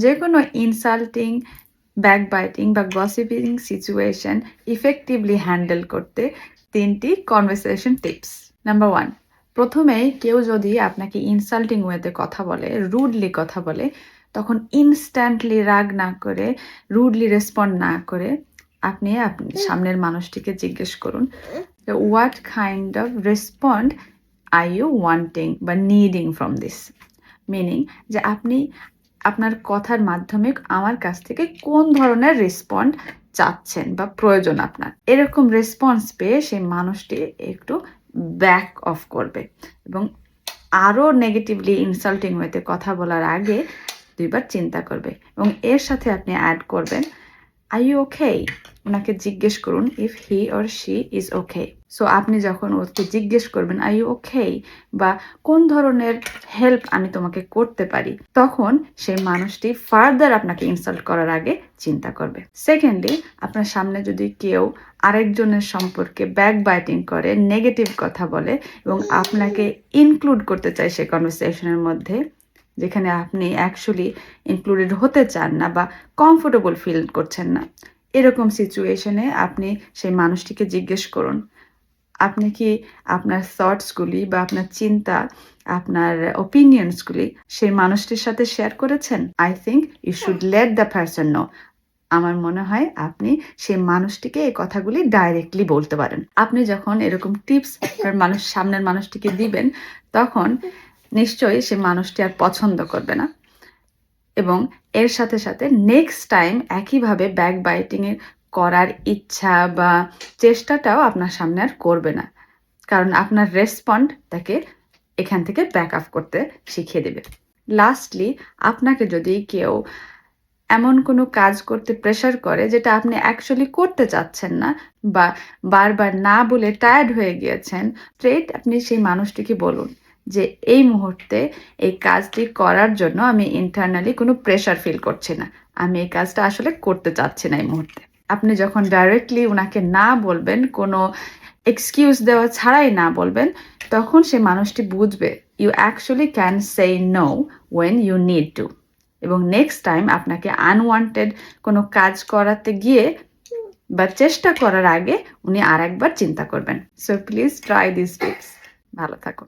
যে কোনো insulting, backbiting বা গসিপিং সিচুয়েশন ইফেক্টিভলি হ্যান্ডেল করতে 3টি কনভারসেশন টিপস। নাম্বার 1, প্রথমেই কেউ যদি আপনাকে ইনসাল্টিং ওয়েতে কথা বলে, রুডলি কথা বলে, তখন ইনস্ট্যান্টলি রাগ না করে, রুডলি রেসপন্ড না করে আপনি সামনের মানুষটিকে জিজ্ঞেস করুন, what kind of respond are you wanting বা নিডিং ফ্রম দিস। মিনিং যে আপনি আপনার কথার মাধ্যমে আমার কাছ থেকে কোন ধরনের রেসপন্ড চাচ্ছেন বা প্রয়োজন আপনার। এরকম রেসপন্স পেয়ে সেই মানুষটি একটু ব্যাক অফ করবে এবং আরও নেগেটিভলি ইনসাল্টিং ওয়েতে কথা বলার আগে 2বার চিন্তা করবে। এবং এর সাথে আপনি অ্যাড করবেন, আর ইউ ওকে? ওনাকে জিজ্ঞেস করুন if he or she is okay. So আপনি যখন ওকে জিজ্ঞেস করবেন আর ইউ ওকে বা কোন ধরনের হেল্প আমি তোমাকে করতে পারি, তখন সেই মানুষটি ফার্দার আপনাকে ইনসাল্ট করার আগে চিন্তা করবে। সেকেন্ডলি, আপনার সামনে যদি কেউ আরেকজনের সম্পর্কে ব্যাকবাইটিং করে, নেগেটিভ কথা বলে এবং আপনাকে ইনক্লুড করতে চায় সেই কনভারসেশনের মধ্যে, যেখানে আপনি অ্যাকচুয়ালি ইনক্লুডেড হতে চান না বা কমফোর্টেবল ফিল করছেন না, এরকম সিচুয়েশনে আপনি সেই মানুষটিকে জিজ্ঞেস করুন, আপনি কি আপনার থটসগুলি বা আপনার চিন্তা, আপনার ওপিনিয়ন্সগুলি সেই মানুষটির সাথে শেয়ার করেছেন? I think you should let the person know. আমার মনে হয় আপনি সেই মানুষটিকে এই কথাগুলি ডাইরেক্টলি বলতে পারেন। আপনি যখন এরকম টিপস সামনের মানুষটিকে দিবেন, তখন নিশ্চয়ই সে মানুষটি আর পছন্দ করবে না এবং এর সাথে সাথে নেক্সট টাইম একইভাবে ব্যাকবাইটিং করার ইচ্ছা বা চেষ্টাটাও আপনার সামনে আর করবে না, কারণ আপনার রেসপন্ড তাকে এখান থেকে ব্যাক আপ করতে শিখিয়ে দেবে। লাস্টলি, আপনাকে যদি কেউ এমন কোনো কাজ করতে প্রেশার করে যেটা আপনি অ্যাকচুয়ালি করতে চাচ্ছেন না বা বারবার না বলে টায়ার্ড হয়ে গিয়েছেন, স্ট্রেট আপনি সেই মানুষটিকে বলুন যে এই মুহূর্তে এই কাজটি করার জন্য আমি ইন্টারনালি কোনো প্রেশার ফিল করছি না, আমি এই কাজটা আসলে করতে চাচ্ছি না এই মুহূর্তে। আপনি যখন ডাইরেক্টলি ওনাকে না বলবেন, কোনো এক্সকিউজ দেওয়া ছাড়াই না বলবেন, তখন সে মানুষটি বুঝবে you actually can say no when you need to. এবং নেক্সট টাইম আপনাকে আনওয়ান্টেড কোনো কাজ করাতে গিয়ে বা চেষ্টা করার আগে উনি আর একবার চিন্তা করবেন। So please try this tips. ভালো থাকুন।